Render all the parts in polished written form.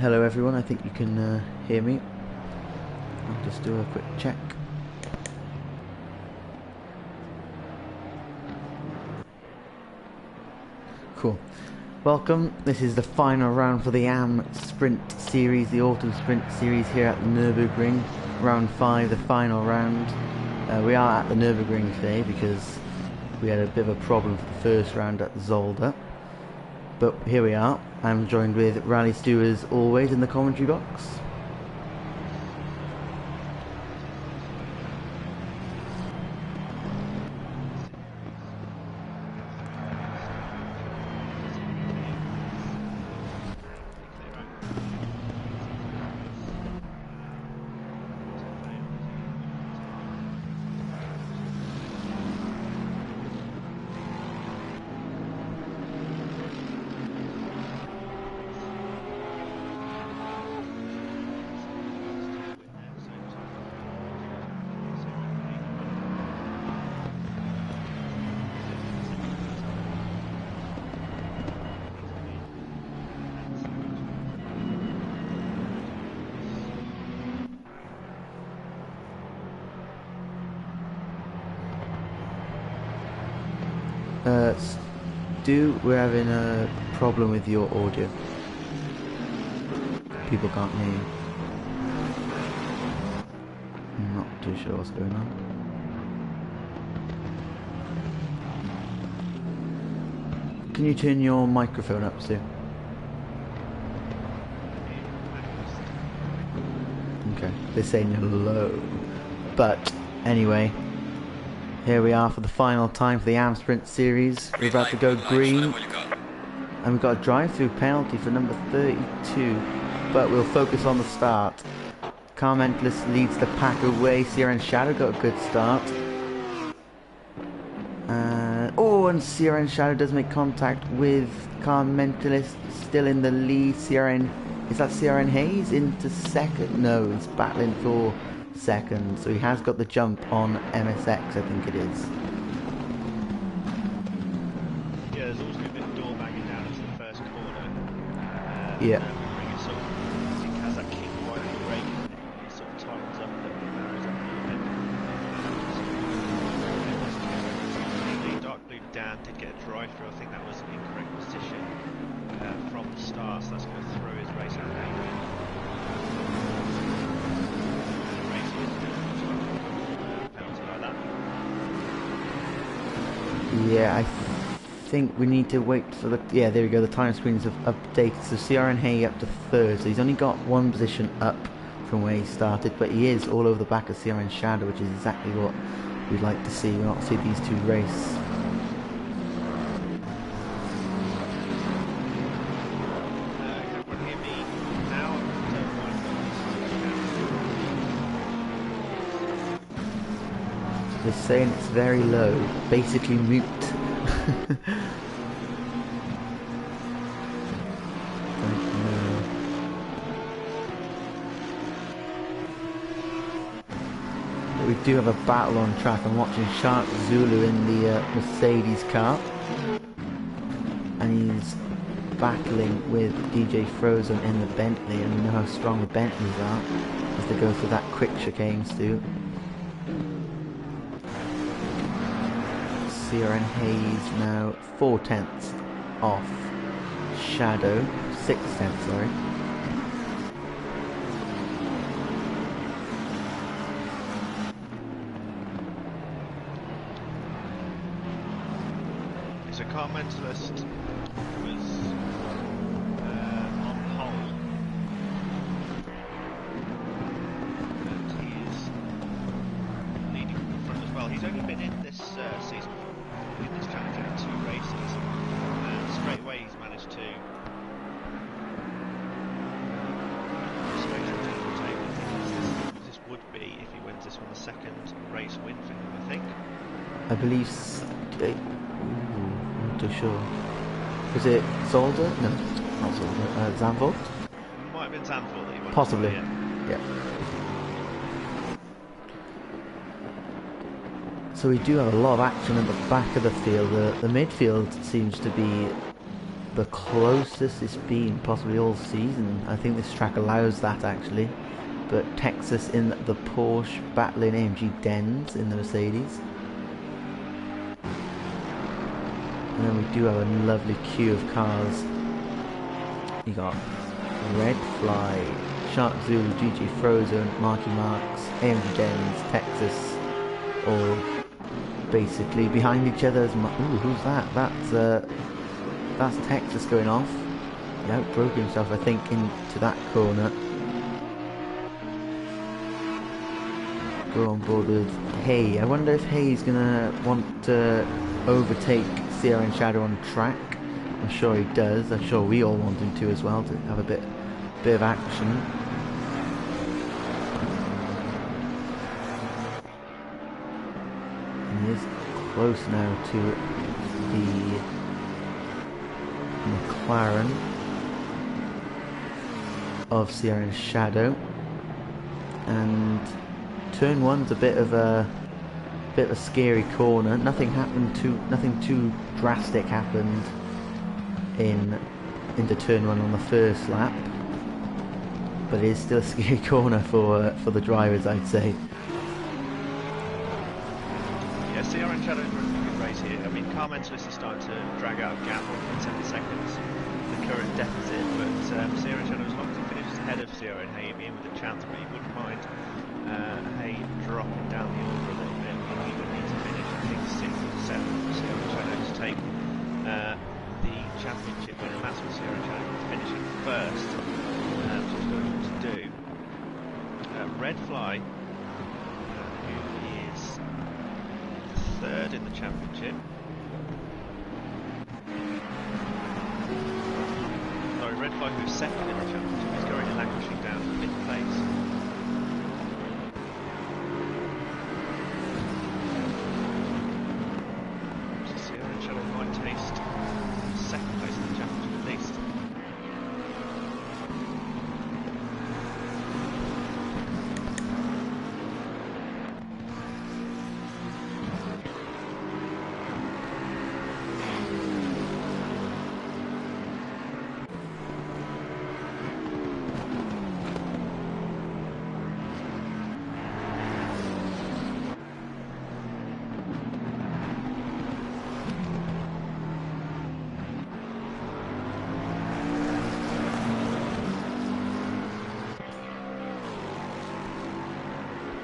Hello everyone, I think you can hear me. I'll just do a quick check. Cool. Welcome, this is the final round for the AM Sprint Series, the Autumn Sprint Series here at the Nürburgring. Round 5, the final round. We are at the Nürburgring today because we had a bit of a problem for the first round at Zolder. But here we are. I'm joined with Rally Stu as always in the commentary box. Stu, we're having a problem with your audio. People can't hear you. I'm not too sure what's going on. Can you turn your microphone up, Stu? Okay, they're saying you're low. But anyway, here we are for the final time for the AM Sprint Series. We're about to go green. And we've got a drive-through penalty for number 32. But we'll focus on the start. Car Mentalist leads the pack away. Sierra and Shadow got a good start. And Sierra and Shadow does make contact with Car Mentalist. Still in the lead. Is that Sierra and Hayes into second? No, he's battling for second, so he has got the jump on MSX, I think it is. Yeah, there's always been a bit of door banging down into the first corner. Yeah. Sort of, I think has that kick right on the brake, it sort of tightens up a little bit, narrows up a little bit. Dark blue Dan did get a drive through. I think that was an incorrect position from the start, so that's going to throw his race out there. Yeah, I think we need to wait for the... Yeah, there we go, the time screens have updated. So CRN Hay up to third, so he's only got one position up from where he started, but he is all over the back of CRN Shadow, which is exactly what we'd like to see. We want to see these two race. They're saying it's very low, basically mute. But we do have a battle on track. I'm watching Shark Zulu in the Mercedes car, and he's battling with DJ Frozen in the Bentley, and we know how strong the Bentleys are as they go through that quick chicanes too. Sierra and Hayes now 4/10 off Shadow, 6/10, sorry. So Car Mentalist was on pole, and he is leading from the front as well. He's only been in this season. In this challenge in 2 races, and straight away he's managed to this would be, if he wins this one, the second race win for him, I think. I believe... I'm not too sure. Was it Zolder? No, not Zolder. Zandvoort? It might have been Zandvoort that he won. Possibly, yeah. So we do have a lot of action at the back of the field. The midfield seems to be the closest it's been possibly all season. I think this track allows that actually. But Texas in the Porsche battling AMG Dens in the Mercedes. And then we do have a lovely queue of cars. You got Red Fly, Shark Zulu, GG Frozen, Marky Marks, AMG Dens, Texas, all basically behind each other. Ooh, who's that? That's Texas going off. He outbroke himself, I think, into that corner. Go on board with Hay. I wonder if Hay's gonna want to overtake CRN Shadow on track. I'm sure he does. I'm sure we all want him to as well, to have a bit of action. And he is close now to the McLaren of CRN Shadow, and turn one's a bit of a scary corner. Nothing too drastic happened into turn one on the first lap, but it is still a scary corner for the drivers, I'd say. Yeah, CRN Shadow for a good race here. I mean, car mentalists are starting to drag out a gap, 1.7 seconds, the current deficit, but CRN Shadow, as long as he finishes ahead of CRN Hay, being with a chance, but he wouldn't mind Hay dropping down the order a little bit. He would need to finish, I think, 6th or 7th for CRN Shadow to take the championship winner. And that's what CRN Shadow is finishing first, which is good to do. Red Fly, who is third in the championship. Sorry, Red Fly, who's second in the championship, is currently languishing down to 5th place.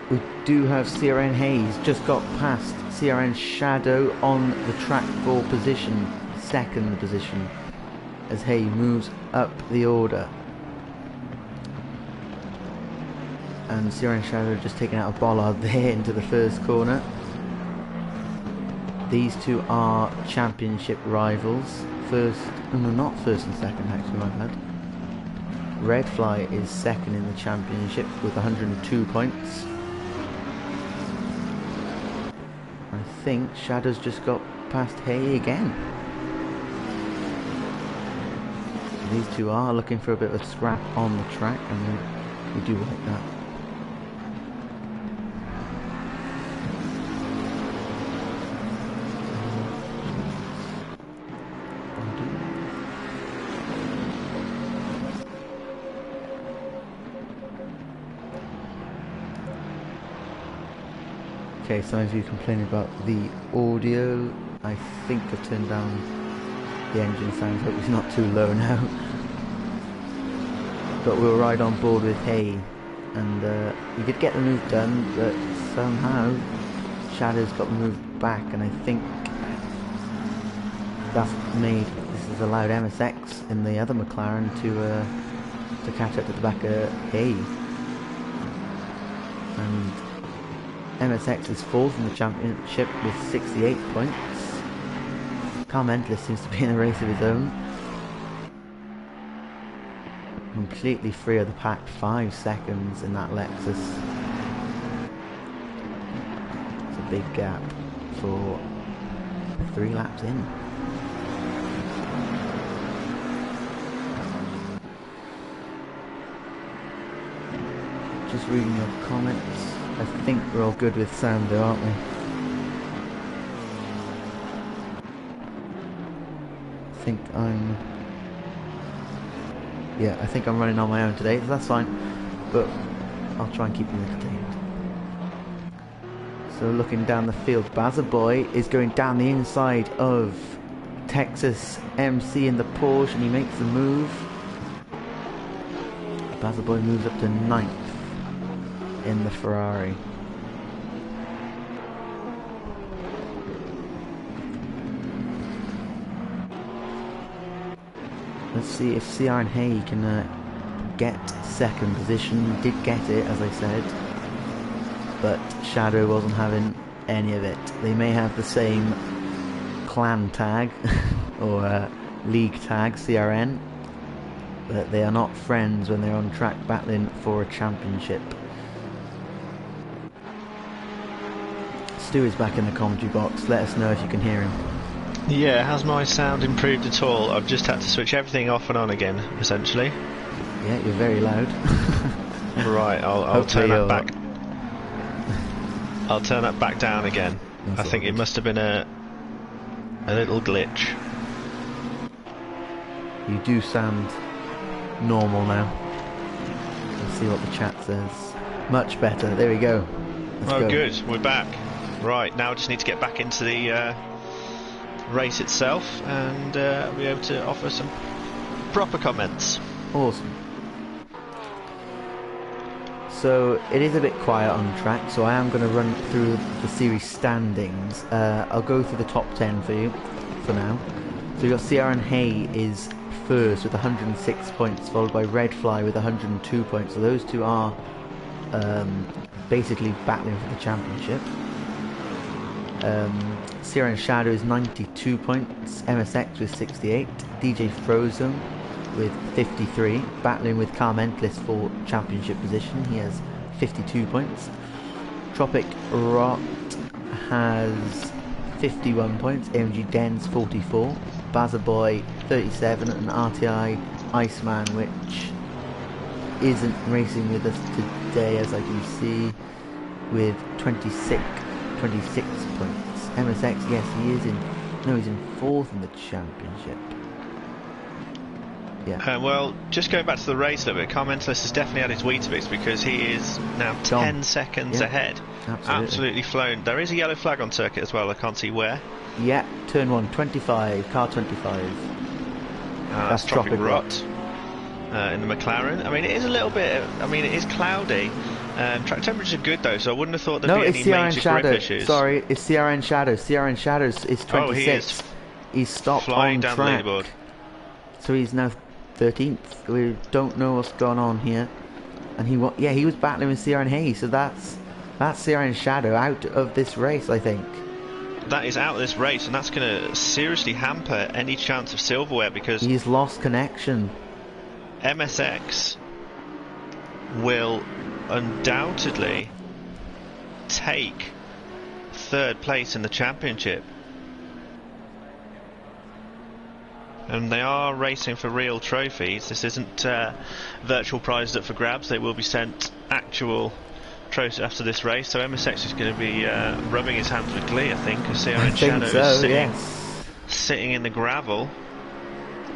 We do have CRN Hayes just got past CRN Shadow on the track for position, second position, as Hay moves up the order. And CRN Shadow just taking out a bollard there into the first corner. These two are championship rivals. Not first and second actually, my bad. Red Fly is second in the championship with 102 points. I think Shadow's just got past Hay again. These two are looking for a bit of a scrap on the track, and we do like that. Okay, some of you complaining about the audio. I think I've turned down the engine sounds, hope it's not too low now. But we'll ride on board with Hay, and we did get the move done, but somehow Shadow's got the move back, and I think this has allowed MSX in the other McLaren to catch up to the back of Hay. And MSX is fourth in the championship with 68 points. Car Mentalist seems to be in a race of his own. Completely free of the pack, 5 seconds in that Lexus. It's a big gap for 3 laps in. Just reading your comments. I think we're all good with sound though, aren't we? I think I'm Yeah, I think I'm running on my own today, so that's fine. But I'll try and keep you entertained. So looking down the field, Boy is going down the inside of Texas MC in the Porsche, and he makes the move. Boy moves up to 9th in the Ferrari. Let's see if CR and Hay can get second position. He did get it, as I said, but Shadow wasn't having any of it. They may have the same clan tag or league tag, CRN, but they are not friends when they're on track battling for a championship. Stu is back in the commentary box. Let us know if you can hear him. Yeah, has my sound improved at all? I've just had to switch everything off and on again, essentially. Yeah, you're very loud. Right, I'll turn that back. I'll turn that back down again. I think it must have been a little glitch. You do sound normal now. Let's see what the chat says. Much better. There we go. Let's go. Good. We're back. Right, now I just need to get back into the race itself and be able to offer some proper comments. Awesome. So it is a bit quiet on track, so I am going to run through the series standings. I'll go through the top 10 for you for now. So you've got CR and Hay is first with 106 points, followed by Redfly with 102 points. So those two are basically battling for the championship. CR and Shadow is 92 points, MSX with 68, DJ Frozone with 53, battling with Carmentless for championship position. He has 52 points. Tropic Rot has 51 points, AMG Dens 44, Boy 37, and RTI Iceman, which isn't racing with us today, as I can see, with 26 points. MSX, yes, he is in. No, he's in 4th in the championship. Yeah. Well, just going back to the race a little bit, Carmentless has definitely had his Weetabix because he is now 10 seconds ahead. Absolutely flown. There is a yellow flag on circuit as well, I can't see where. Yeah, turn 1, 25, car 25. That's Tropic Rot in the McLaren. I mean, it is a little bit, it is cloudy. Track temperatures are good though, so I wouldn't have thought there'd be any major grip issues. Sorry, it's CRN Shadow. CRN Shadow is 26. Oh, he is he's stopped flying on down track. the leaderboard. So he's now 13th. We don't know what's going on here. And he was battling with CRN Hayes, so that's CRN Shadow out of this race, I think. That is out of this race, and that's going to seriously hamper any chance of silverware because he's lost connection. MSX will undoubtedly take 3rd place in the championship, and they are racing for real trophies. This isn't virtual prizes up for grabs. They will be sent actual trophies after this race, so MSX is going to be rubbing his hands with glee, I think, as CRN Shadow is sitting in the gravel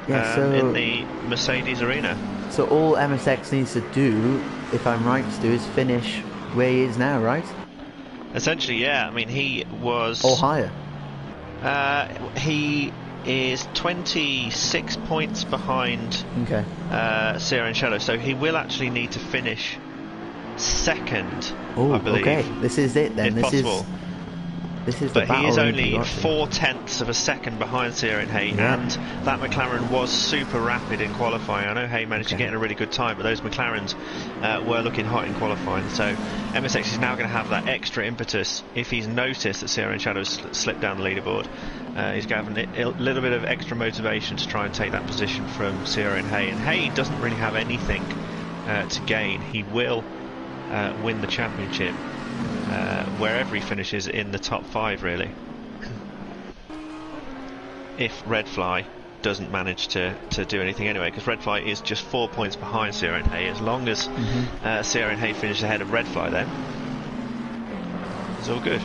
in the Mercedes arena. So all MSX needs to do, if I'm right, Stu, is finish where he is now, right? Essentially, yeah. I mean, he was... Or higher. He is 26 points behind CRN Shadow, so he will actually need to finish 2nd, I believe. Okay, this is it then. If possible. This is the battle. But he is only 4/10 of a second behind CRN Hay, and that McLaren was super rapid in qualifying. I know Hay managed to get in a really good time, but those McLarens were looking hot in qualifying. So MSX is now going to have that extra impetus if he's noticed that CRN Shadow's slipped down the leaderboard. He's going to have a little bit of extra motivation to try and take that position from CRN Hay. And Hay doesn't really have anything to gain. He will win the championship wherever he finishes in the top 5, really. If Redfly doesn't manage to do anything anyway, because Redfly is just 4 points behind CRN Hay. As long as CRN Hay finishes ahead of Redfly, then it's all good.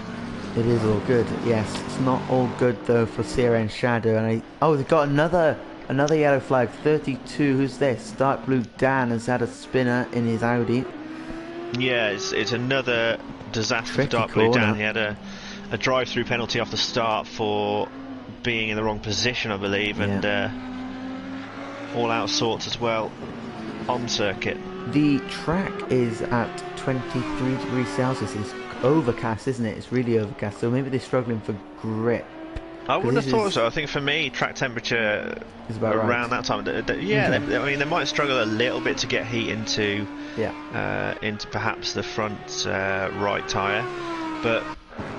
It is all good, yes. It's not all good though for CRN Shadow, and they've got another Another yellow flag, 32. Who's this? Dark blue Dan has had a spinner in his Audi. Yeah, it's another disaster Tricky for Dark Blue corner. Dan. He had a drive-through penalty off the start for being in the wrong position, I believe, and all out of sorts as well on circuit. The track is at 23 degrees Celsius. It's overcast, isn't it? It's really overcast, so maybe they're struggling for grip. I wouldn't have thought so. I think for me, track temperature is about around that time. I mean, they might struggle a little bit to get heat into perhaps the front right tyre, but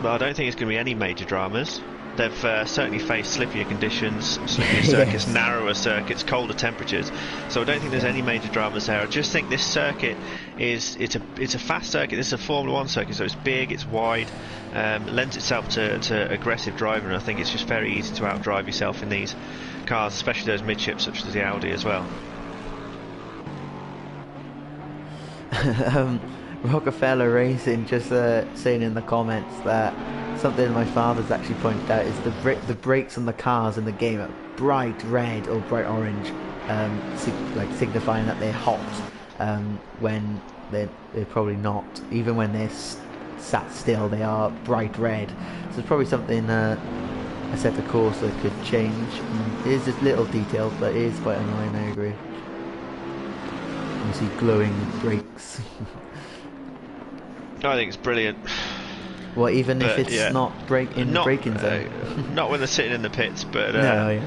I don't think it's going to be any major dramas. They've certainly faced slippier conditions, slippier circuits, narrower circuits, colder temperatures. So I don't think there's any major dramas there. I just think this circuit it's a fast circuit. This is a Formula 1 circuit, so it's big, it's wide, lends itself to aggressive driving. And I think it's just very easy to outdrive yourself in these cars, especially those midships such as the Audi as well. Rockefeller Racing just saying in the comments that something my father's actually pointed out is the brakes on the cars in the game are bright red or bright orange, signifying that they're hot, when they're probably not. Even when they're sat still, they are bright red. So it's probably something Assetto Corsa could change. It is just little details, but it is quite annoying, I agree. You see glowing brakes. I think it's brilliant. Well, even if it's not in the braking zone. Not when they're sitting in the pits, but I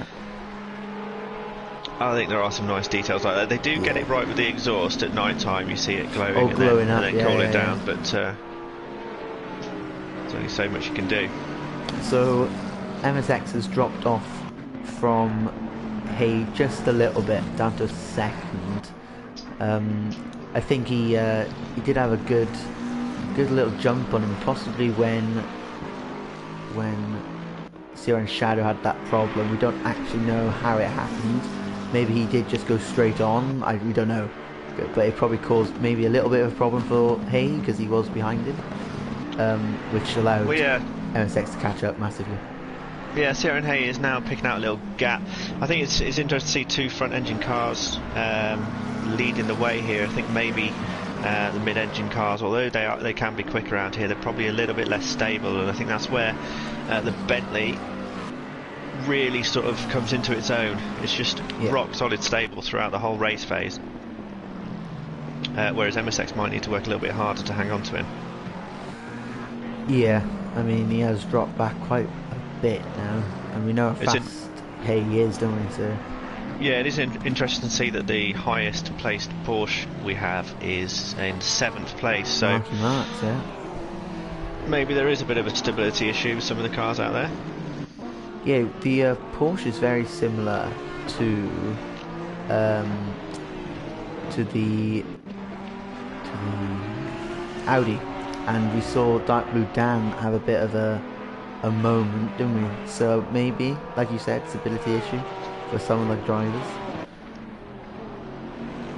think there are some nice details like that. They do get it right with the exhaust at night time. You see it glowing, glowing up, and then cooling down, but there's only so much you can do. So MSX has dropped off from Hay just a little bit, down to second. I think he did have a good little jump on him, possibly when Sierra and Shadow had that problem. We don't actually know how it happened. Maybe he did just go straight on. We don't know, but it probably caused maybe a little bit of a problem for Hay because he was behind him, which allowed MSX to catch up massively. Yeah, Sierra and Hay is now picking out a little gap. I think it's interesting to see two front-engine cars leading the way here. I think maybe the mid-engine cars, although they can be quick around here, they're probably a little bit less stable, and I think that's where the Bentley really sort of comes into its own. It's just rock solid stable throughout the whole race phase, whereas MSX might need to work a little bit harder to hang on to him. Yeah, I mean, he has dropped back quite a bit now, and we know how fast Hay is, don't we? So yeah, it is interesting to see that the highest placed Porsche we have is in 7th place, so marks, maybe there is a bit of a stability issue with some of the cars out there. Yeah, the Porsche is very similar to the Audi, and we saw Dark Blue Dan have a bit of a moment, didn't we? So maybe, like you said, stability issue for some of the drivers.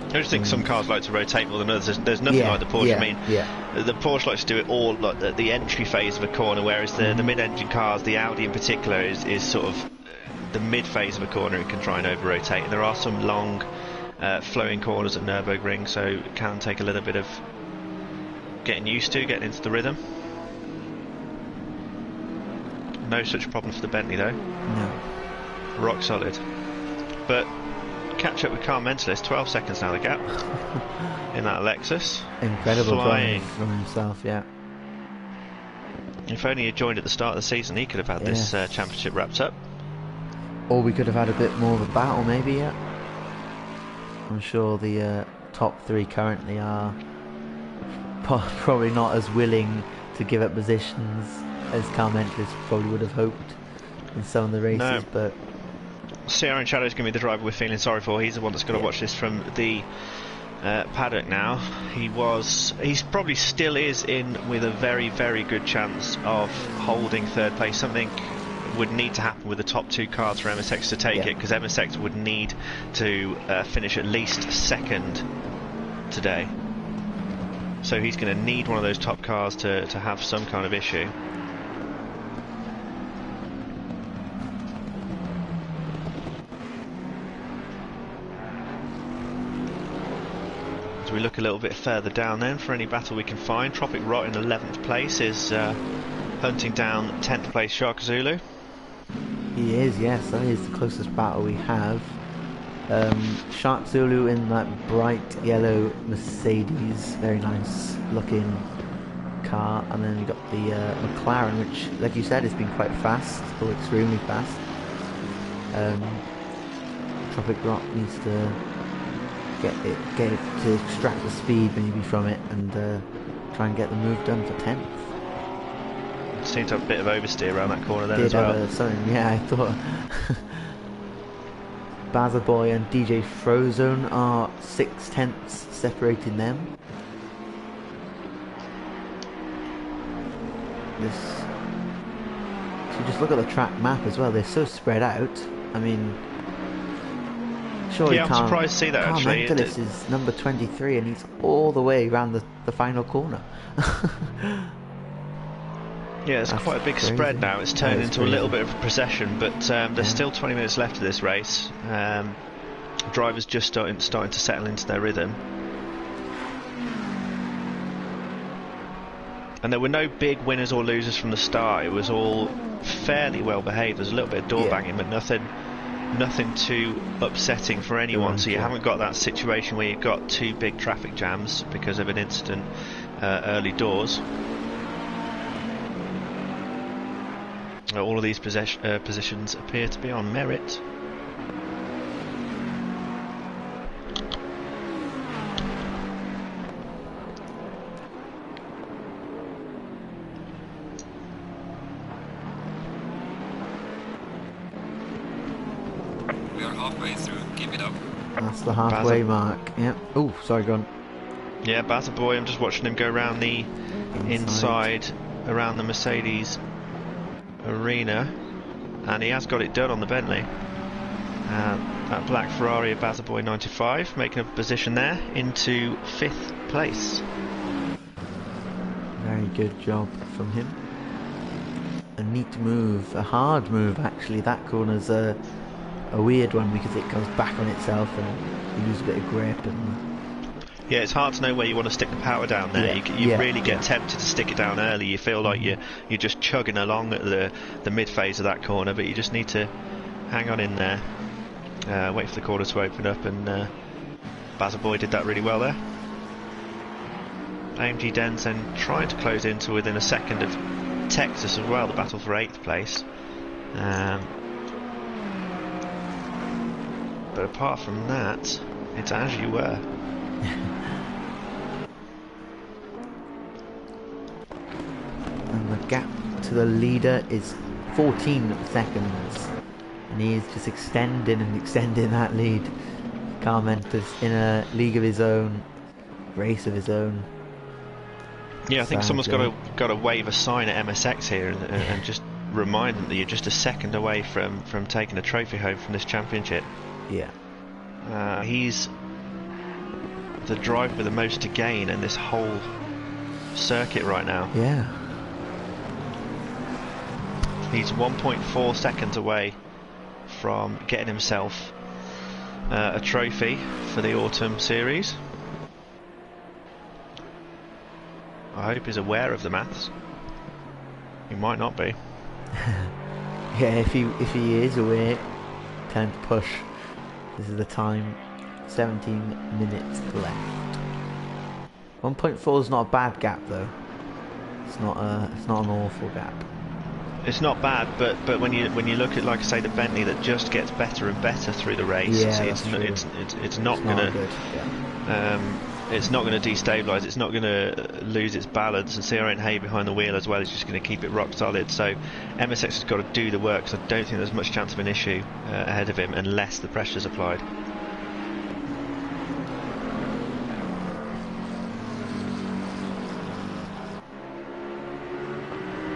I just think some cars like to rotate more than others. There's nothing like the Porsche. I mean, the Porsche likes to do it all like at the entry phase of a corner, whereas the mid-engine cars, the Audi in particular, is sort of the mid phase of a corner and can try and over-rotate. And there are some long flowing corners at Nürburgring, so it can take a little bit of getting used to, getting into the rhythm. No such problem for the Bentley though. No. Rock solid. But catch up with car mentalist, 12 seconds now the gap in that Lexus. Incredible driving from himself, If only he'd joined at the start of the season, he could have had this championship wrapped up. Or we could have had a bit more of a battle maybe, I'm sure the top three currently are probably not as willing to give up positions as car mentalists probably would have hoped in some of the races, but Sierra and Shadow is going to be the driver we're feeling sorry for. He's the one that's going to watch this from the paddock now. He's probably still is in with a very, very good chance of holding third place. Something would need to happen with the top two cars for MSX to take it, because MSX would need to finish at least second today. So he's going to need one of those top cars to have some kind of issue. So we look a little bit further down then for any battle we can find. Tropic Rot in 11th place is hunting down 10th place Shark Zulu. He is, yes, that is the closest battle we have. Shark Zulu in that bright yellow Mercedes, very nice looking car, and then we got the McLaren, which, like you said, has been quite fast, or extremely fast. Tropic Rock needs to get it to extract the speed maybe from it, and try and get the move done for 10th. Seemed to have a bit of oversteer around that corner then as well. Something, yeah, I thought. Bazaboy and DJ Frozone are 6/10 separating them. So just look at the track map as well, they're so spread out. I mean, surely yeah, I'm surprised to see that actually. This is number 23 and he's all the way around the final corner. Yeah, it's quite a big spread now. It's turned into a little bit of a procession, but there's still 20 minutes left of this race. Drivers just starting to settle into their rhythm. And there were no big winners or losers from the start. It was all fairly well behaved. There's a little bit of door banging, but nothing too upsetting for anyone. So you haven't got that situation where you've got two big traffic jams because of an incident early doors. All of these positions appear to be on merit. We are halfway through, keep it up. That's the halfway mark, yep. Oh, sorry, go on. Yeah, Bazaboy, I'm just watching him go around the inside around the Mercedes arena, and he has got it done on the Bentley. That black Ferrari of Bazaboy 95 making a position there into 5th place. Very good job from him. A neat move, a hard move actually. That corner's a weird one because it goes back on itself and you lose a bit of grip. And yeah, it's hard to know where you want to stick the power down there. You really get tempted to stick it down early. You feel like you're just chugging along at the mid phase of that corner, but you just need to hang on in there, wait for the corner to open up, and Bazaboy did that really well there. AMG Denson trying to close into within a second of Texas as well, the battle for 8th place. But apart from that, it's as you were. And the gap to the leader is 14 seconds, and he is just extending that lead. Carmentus in a league of his own, race of his own. Yeah, I think someone's got to wave a sign at MSX here and just remind them that you're just a second away from taking a trophy home from this championship. Yeah. He's the driver with the most to gain in this whole circuit right now. Yeah. He's 1.4 seconds away from getting himself a trophy for the autumn series. I hope he's aware of the maths. He might not be. Yeah, if he is aware, tell him to push. This is the time. 17 minutes left. 1.4 is not a bad gap though. It's not an awful gap. It's not bad, but when you look at, like I say, the Bentley that just gets better and better through the race, it's not gonna destabilise. It's not gonna lose its balance, and CRN Hay behind the wheel as well is just going to keep it rock solid. So MSX has got to do the work. So I don't think there's much chance of an issue ahead of him unless the pressure's applied.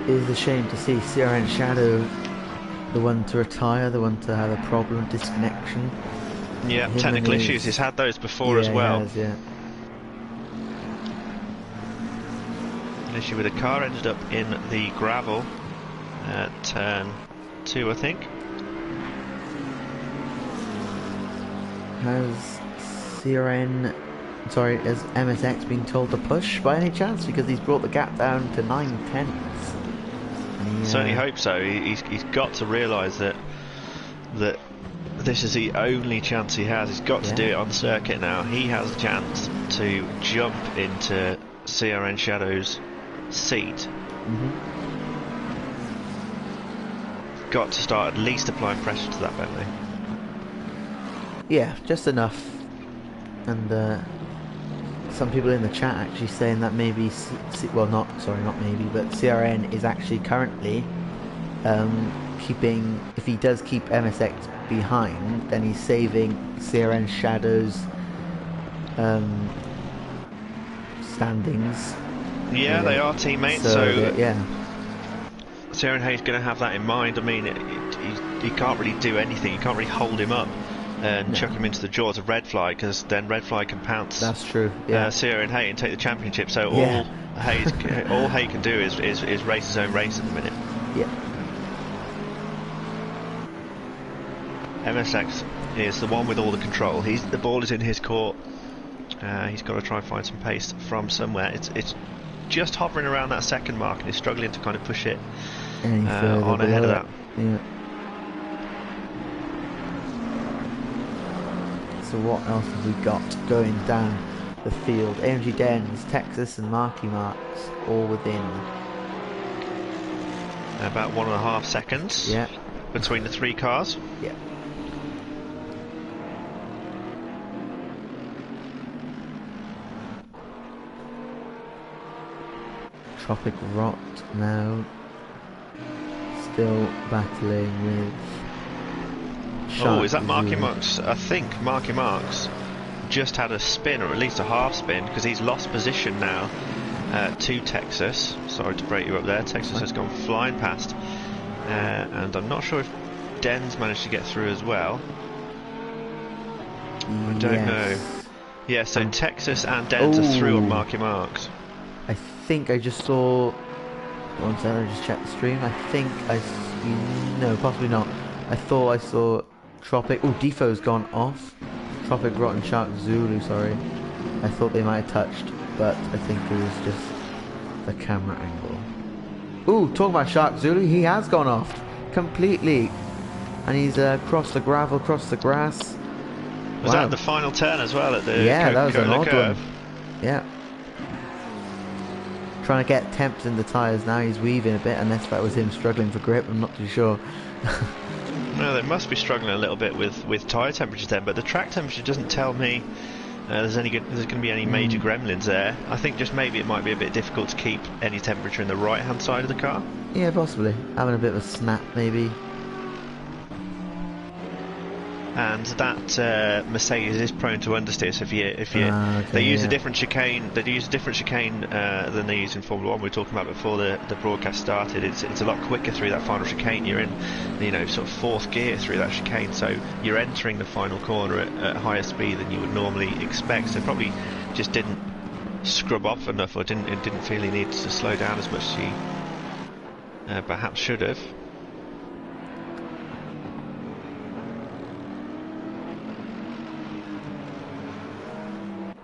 It is a shame to see CRN Shadow, the one to retire, the one to have a problem, disconnection. Yeah, technical issues. He's had those before as well. He has, yeah. An issue with the car, ended up in the gravel at turn 2, I think. Has CRN Sorry, has MSX been told to push by any chance? Because he's brought the gap down to 9/10. Certainly hope so. He's got to realise that this is the only chance he has. He's got to do it on the circuit now. He has a chance to jump into CRN Shadow's seat. Got to start at least applying pressure to that Bentley. Yeah, just enough. And some people in the chat actually saying that maybe, not maybe, but CRN is actually currently keeping, if he does keep MSX behind, then he's saving CRN Shadow's standings. Yeah, they are teammates, so yeah. CRN Hayes going to have that in mind. I mean, he can't really do anything. You can't really hold him up and chuck him into the jaws of Redfly, because then Redfly can pounce. That's true. Yeah. CRN Hay and take the championship. So all Hay can do is race his own race at the minute. Yeah. MSX is the one with all the control. The ball is in his court. He's got to try and find some pace from somewhere. It's just hovering around that second mark, and he's struggling to kind of push it on ahead of that. Yeah. So what else have we got going down the field? AMG Dens, Texas and Marky Marks all within about 1.5 seconds between the three cars. Yeah. Tropic Rot now still battling with is that Marky Marks? I think Marky Marks just had a spin, or at least a half spin, because he's lost position now to Texas. Sorry to break you up there. Texas has gone flying past, and I'm not sure if Den's managed to get through as well. I don't know. Yeah, so Texas and Den's are through on Marky Marks. I think I just saw. One second, I just checked the stream. I think no, possibly not. I thought I saw Tropic. Oh, Defoe's gone off. Tropic, Rotten Shark, Zulu. Sorry, I thought they might have touched, but I think it was just the camera angle. Ooh, talking about Shark Zulu, he has gone off completely, and he's crossed the gravel, crossed the grass. Was that the final turn as well at the that was an odd curve? one. Yeah. Trying to get temps in the tyres now. He's weaving a bit, unless that was him struggling for grip. I'm not too sure. No, they must be struggling a little bit with tyre temperatures then, but the track temperature doesn't tell me there's going to be any major gremlins there. I think just maybe it might be a bit difficult to keep any temperature in the right hand side of the car. Yeah, possibly. Having a bit of a snap maybe. And that Mercedes is prone to understeer. So they use a different chicane. They use a different chicane than they use in Formula One. We were talking about before the broadcast started. It's a lot quicker through that final chicane. You're in, sort of fourth gear through that chicane. So you're entering the final corner at higher speed than you would normally expect. So probably just didn't scrub off enough, or didn't feel he needed to slow down as much as he perhaps should have.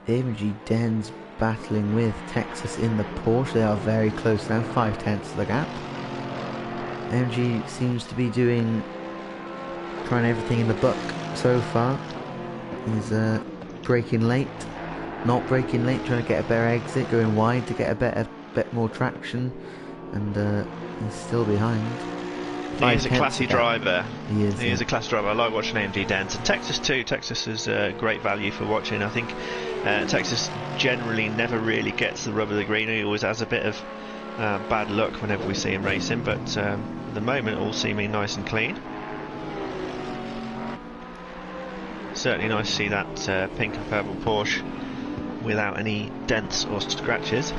AMG Den's battling with Texas in the Porsche. They are very close now, 0.5 of the gap. AMG seems to be trying everything in the book so far. He's braking late, not braking late, trying to get a better exit, going wide to get a bit more traction, and he's still behind. He's a classy driver. He is a classy driver. I like watching AMG Dens. And Texas too. Texas is great value for watching. I think Texas generally never really gets the rub of the green. He always has a bit of bad luck whenever we see him racing, but at the moment all seeming nice and clean. Certainly nice to see that pink and purple Porsche without any dents or scratches.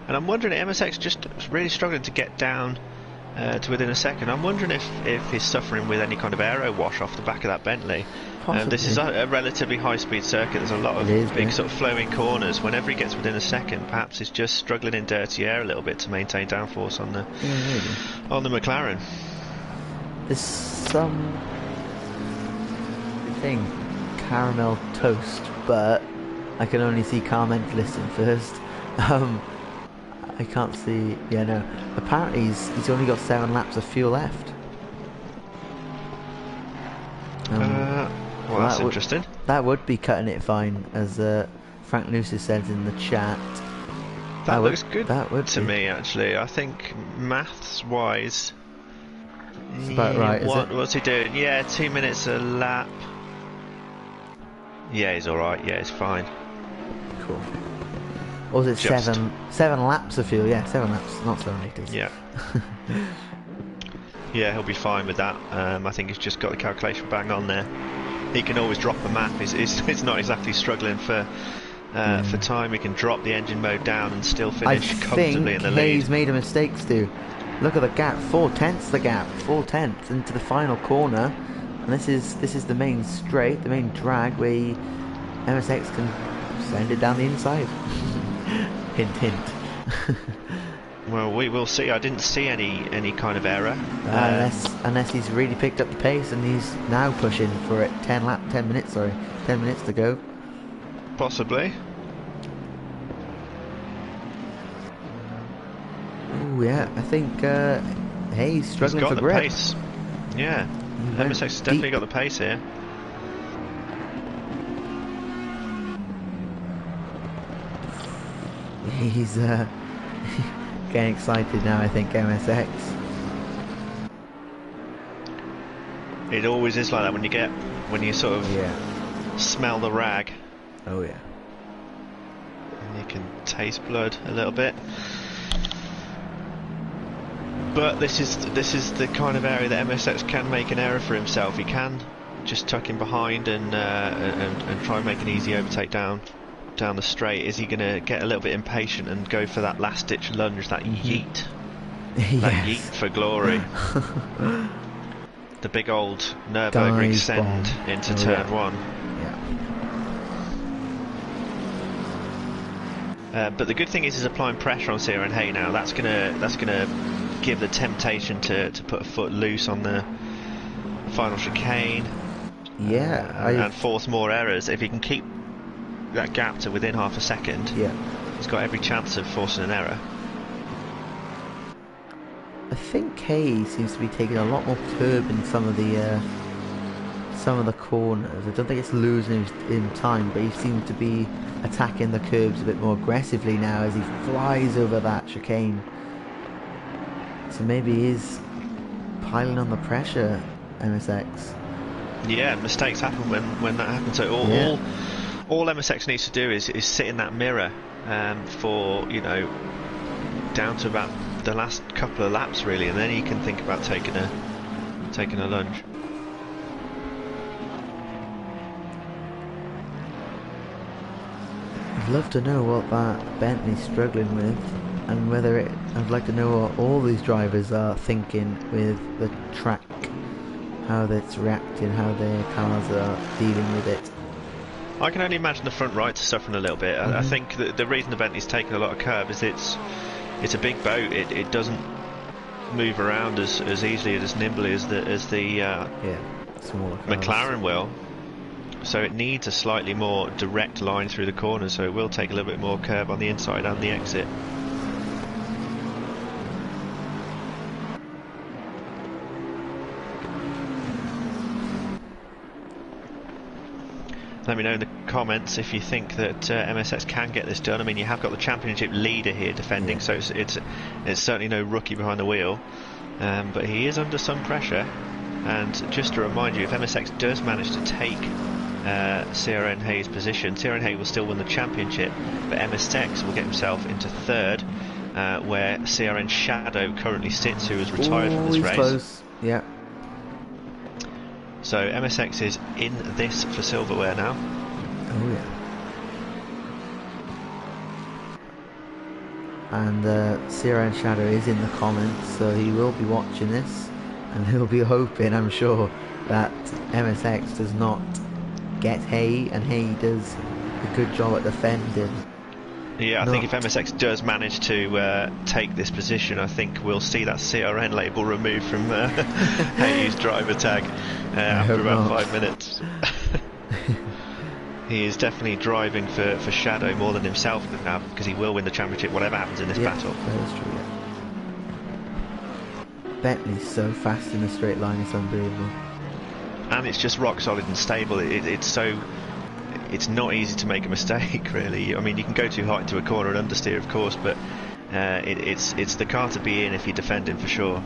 And I'm wondering, MSX just really struggling to get down to within a second. I'm wondering if he's suffering with any kind of aero wash off the back of that Bentley. This is a relatively high-speed circuit. There's a lot of big sort of flowing corners. Whenever he gets within a second, perhaps he's just struggling in dirty air a little bit to maintain downforce on the McLaren. There's some thing caramel toast, but I can only see car mentalist in first. I can't see. Yeah, no. Apparently, he's only got 7 laps of fuel left. Well, that's interesting. That would be cutting it fine, as Frank Lucis says in the chat. That looks good that would to be. me, actually. I think maths-wise, It's about right, is it? What's he doing? Yeah, 2 minutes a lap. Yeah, he's alright. Yeah, he's fine. Cool. Or was it Just. 7 laps of fuel? Yeah, 7 laps, not 7 litres. Yeah. Yeah, he'll be fine with that. I think he's just got the calculation bang on there. He can always drop the map. It's not exactly struggling for time. He can drop the engine mode down and still finish comfortably in the lead. He's made a mistake, Stu. Look at the gap, 4 tenths the gap, 4 tenths into the final corner, and this is the main straight, the main drag where MSX can send it down the inside. Hint, hint. Well, we will see. I didn't see any kind of error. Unless he's really picked up the pace and he's now pushing for it. 10 minutes to go. Possibly. Oh yeah, I think Hayes struggling for grip. He's got the pace. Yeah, MSX has definitely got the pace here. He's getting excited now, I think, MSX. It always is like that when you sort of smell the rag. Oh yeah. And you can taste blood a little bit. But this is the kind of area that MSX can make an error for himself. He can just tuck in behind and try and make an easy overtake down the straight. Is he going to get a little bit impatient and go for that last ditch lunge, that yeet? That yeet for glory. The big old Nürburgring send into turn 1. Yeah. But the good thing is he's applying pressure on Sierra and Hay now. That's gonna give the temptation to put a foot loose on the final chicane. Yeah, and force more errors. If he can keep that gap to within half a second, he's got every chance of forcing an error. I think Hay seems to be taking a lot more curb in some of the corners. I don't think it's losing him time, but he seems to be attacking the curbs a bit more aggressively now as he flies over that chicane. So maybe he's piling on the pressure, MSX. Yeah, mistakes happen when that happens. So all MSX needs to do is sit in that mirror for down to about the last couple of laps really, and then he can think about taking a lunge. I'd love to know what that Bentley's struggling with, and I'd like to know what all these drivers are thinking with the track, how it's reacting, how their cars are dealing with it. I can only imagine the front right's suffering a little bit. I think that the reason the Bentley's taken a lot of curb is it's a big boat. It doesn't move around as easily and as nimbly as the smaller cars. McLaren will. So it needs a slightly more direct line through the corner. So it will take a little bit more curb on the inside and the exit. Let me know in the comments if you think that MSX can get this done. I mean, you have got the championship leader here defending, so it's certainly no rookie behind the wheel, but he is under some pressure. And just to remind you, if MSX does manage to take CRN Hay's position, CRN Hay will still win the championship, but MSX will get himself into third, where CRN Shadow currently sits, who has retired from this race. Close. Yeah. So MSX is in this for silverware now. Oh yeah. And Sierra Shadow is in the comments, so he will be watching this, and he'll be hoping, I'm sure, that MSX does not get Hay, and Hay does a good job at defending. Yeah, I think if MSX does manage to take this position, I think we'll see that CRN label removed from Hay's driver tag after about 5 minutes. He is definitely driving for Shadow more than himself now, because he will win the championship whatever happens in this battle. That is true, yeah. Bentley's so fast in a straight line, it's unbelievable. And it's just rock solid and stable. It's not easy to make a mistake, really. I mean, you can go too hot into a corner and understeer, of course, but it's the car to be in if you're defending for sure.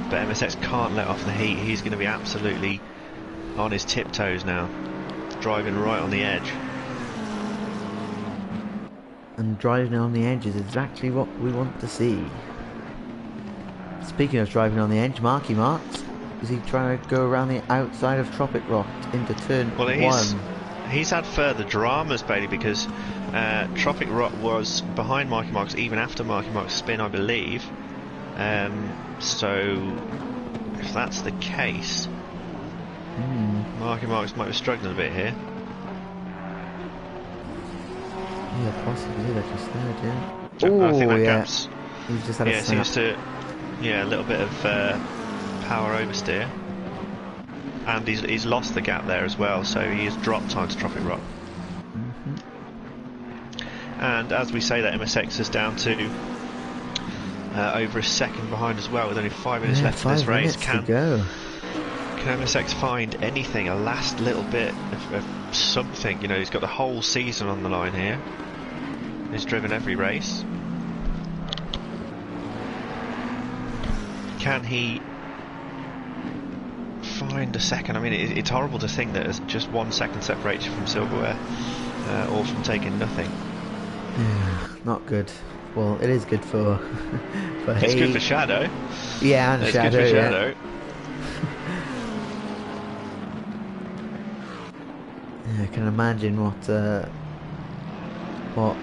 But MSX can't let off the heat. He's going to be absolutely on his tiptoes now, driving right on the edge. And driving on the edge is exactly what we want to see. Speaking of driving on the edge, Marky Marks, is he trying to go around the outside of Tropic Rock into turn 1? He's had further dramas, Bailey, because Tropic Rock was behind Marky Marks even after Marky Marks' spin, I believe. So if that's the case, Marky Marks might be struggling a bit here. Yeah, possibly. They're just there, yeah. I think that gap's... He's just had a snap. Seems to... Yeah, a little bit of power oversteer. And he's lost the gap there as well, so he has dropped time to Tropic Rock. And as we say that, MSX is down to over a second behind as well, with only 5 minutes left in this race. Can MSX find anything, a last little bit of something? You know, he's got the whole season on the line here. He's driven every race. Can he find a second? I mean, it's horrible to think that just 1 second separates you from silverware, or from taking nothing. Yeah, not good. Well, it is good for It's good for Shadow. Yeah, and it's Shadow. Good for Shadow. Yeah, I can imagine what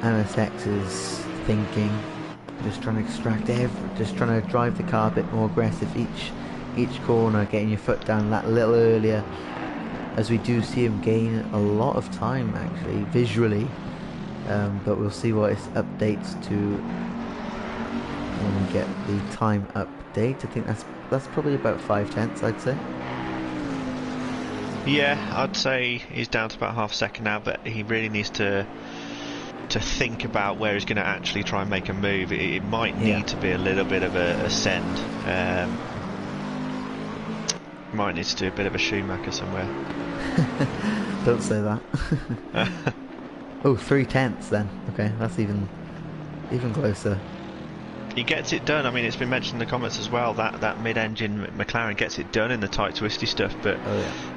MSX is thinking. Just trying to extract just trying to drive the car a bit more aggressive each corner, getting your foot down that little earlier, as we do see him gain a lot of time actually visually, but we'll see what it updates to when we get the time update. I think that's probably about 5/10, I'd say. Yeah, I'd say he's down to about half a second now, but he really needs to think about where he's going to actually try and make a move. It might need to be a little bit of a send. Might need to do a bit of a Schumacher somewhere. Don't say that. Oh, 3/10 then. Okay, that's even closer. He gets it done. I mean, it's been mentioned in the comments as well that mid-engine McLaren gets it done in the tight, twisty stuff. But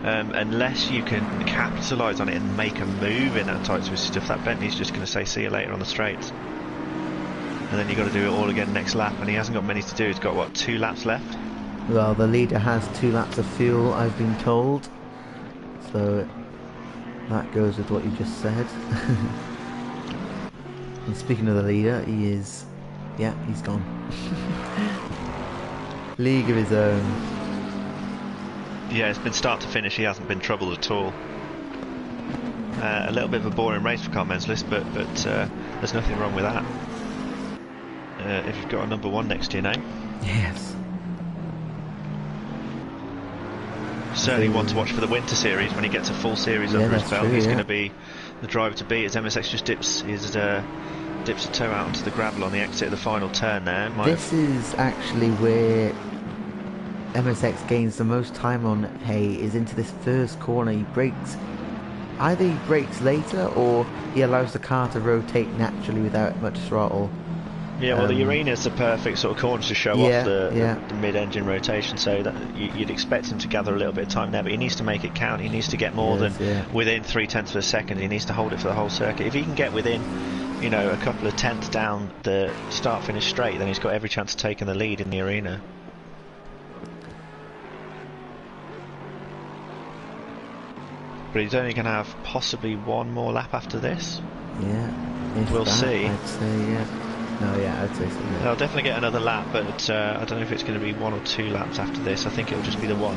unless you can capitalise on it and make a move in that tight, twisty stuff, that Bentley's just going to say see you later on the straights. And then you've got to do it all again next lap, and he hasn't got many to do. He's got, what, 2 laps left? Well, the leader has 2 laps of fuel, I've been told. So that goes with what you just said. And speaking of the leader, he is... Yeah, he's gone. League of his own. Yeah, it's been start to finish. He hasn't been troubled at all. A little bit of a boring race for car men's list, but there's nothing wrong with that. If you've got a number 1 next to your name. Yes. Certainly one to watch for the winter series when he gets a full series under his belt. He's going to be the driver to beat as MSX just dips a toe out onto the gravel on the exit of the final turn there. This is actually where MSX gains the most time on Hay, is into this first corner. He brakes, either he brakes later or he allows the car to rotate naturally without much throttle. Yeah, well, the arena's the perfect sort of corner to show off the mid-engine rotation, so that you'd expect him to gather a little bit of time there, but he needs to make it count. He needs to get more than within 0.3 of a second. He needs to hold it for the whole circuit. If he can get within, you know, a couple of tenths down the start-finish straight, then he's got every chance of taking the lead in the arena. But he's only going to have possibly 1 more lap after this. Yeah, we'll see. I'd say, yeah. No, yeah, I'd say so. Yeah. They'll definitely get another lap, but I don't know if it's going to be 1 or 2 laps after this. I think it'll just be the 1.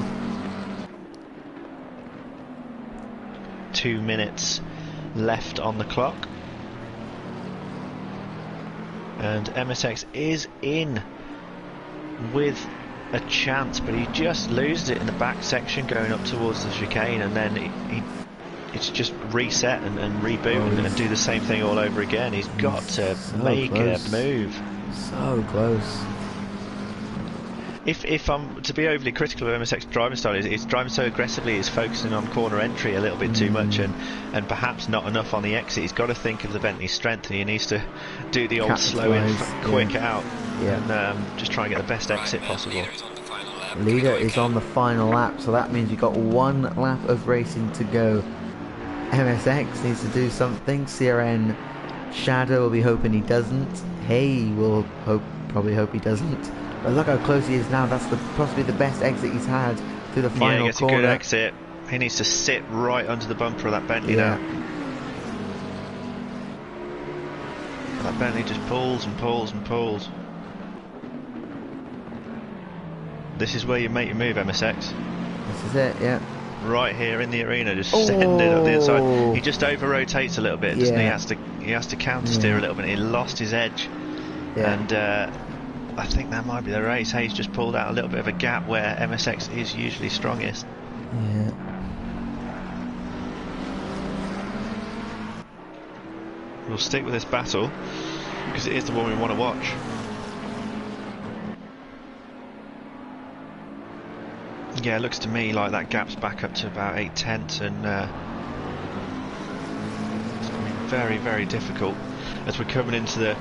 2 minutes left on the clock. And MSX is in with a chance, but he just loses it in the back section going up towards the chicane, and then it's just reset and reboot and do the same thing all over again. He's got to make a move. So close. If I'm to be overly critical of MSX driving style, is driving so aggressively, is focusing on corner entry a little bit too much, and perhaps not enough on the exit. He's got to think of the Bentley's strength, and he needs to do the old slow in, quick out, and just try and get the best exit possible. Leader is on the final lap, so that means you've got 1 lap of racing to go. MSX needs to do something. CRN Shadow will be hoping he doesn't. Hay will probably hope he doesn't. But look how close he is now. That's possibly the best exit he's had through the final he gets corner. a good exit. He needs to sit right under the bumper of that Bentley now. That Bentley just pulls and pulls and pulls. This is where you make your move, MSX. This is it, yeah. Right here in the arena, just send it up the inside. He just over rotates a little bit, doesn't he? He has to counter steer a little bit. He lost his edge, and I think that might be the race. Hayes just pulled out a little bit of a gap where MSX is usually strongest. Yeah. We'll stick with this battle because it is the one we want to watch. Yeah, it looks to me like that gap's back up to about 8/10, and it's going to be very, very difficult as we're coming into the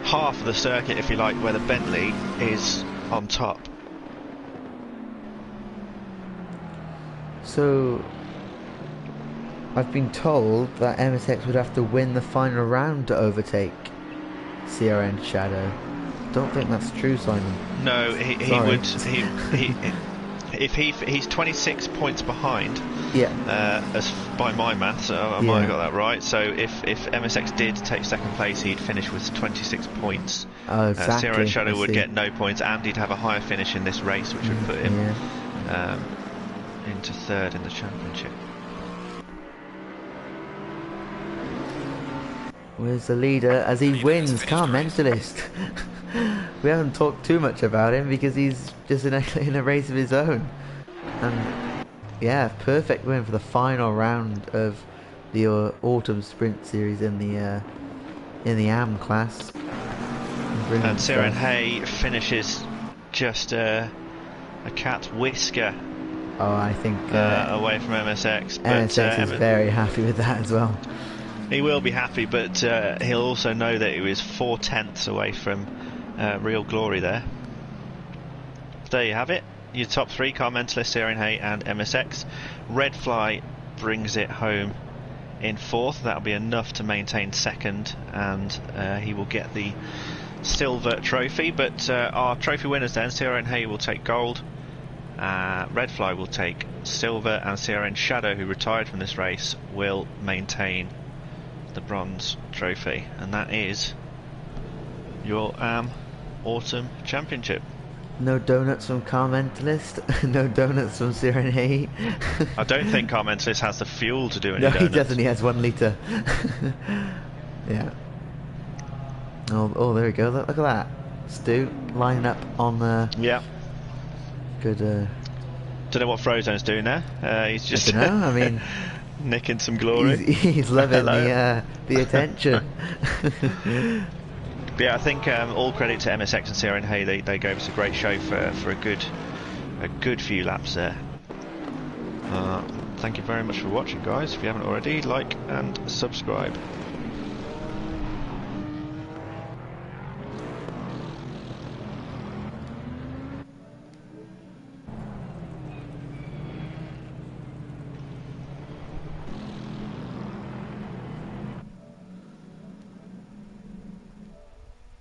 half of the circuit, if you like, where the Bentley is on top. So I've been told that MSX would have to win the final round to overtake CRN Shadow. Don't think that's true, Simon. No, he would. If he's 26 points behind, as by my maths, I might have got that right. So if MSX did take second place, he'd finish with 26 points. Oh, exactly. CRN Shadow would get no points, and he'd have a higher finish in this race, which would put him into third in the championship. Where's the leader as he wins? Car Mentalist. We haven't talked too much about him because he's just in a race of his own. And yeah, perfect win for the final round of the autumn sprint series in the AM class. And Siren Hay finishes just a cat's whisker. Oh, I think away from MSX. But MSX is very happy with that as well. He will be happy, but he'll also know that he was 4/10 away from real glory there. There you have it. Your top three: Car Mentalist, Siren Hay and MSX. Red Fly brings it home in fourth. That'll be enough to maintain second, and he will get the silver trophy. But our trophy winners then: Siren Hay will take gold, Red Fly will take silver, and CRN Shadow, who retired from this race, will maintain the bronze trophy. And that is your autumn championship. No donuts from Car Mentalist. No donuts from Siren Hay. I don't think Car Mentalist has the fuel to do any donuts. No, donuts. he doesn't. He has 1 litre. Yeah. Oh, there we go. Look at that. Stu lining up on the. Yeah. Good. Don't know what Frozone's doing there. He's just. I don't know. I mean, nicking some glory. He's loving the attention. But yeah, I think all credit to MSX and Siren Hay. They gave us a great show for a good few laps there. Thank you very much for watching, guys. If you haven't already, like and subscribe.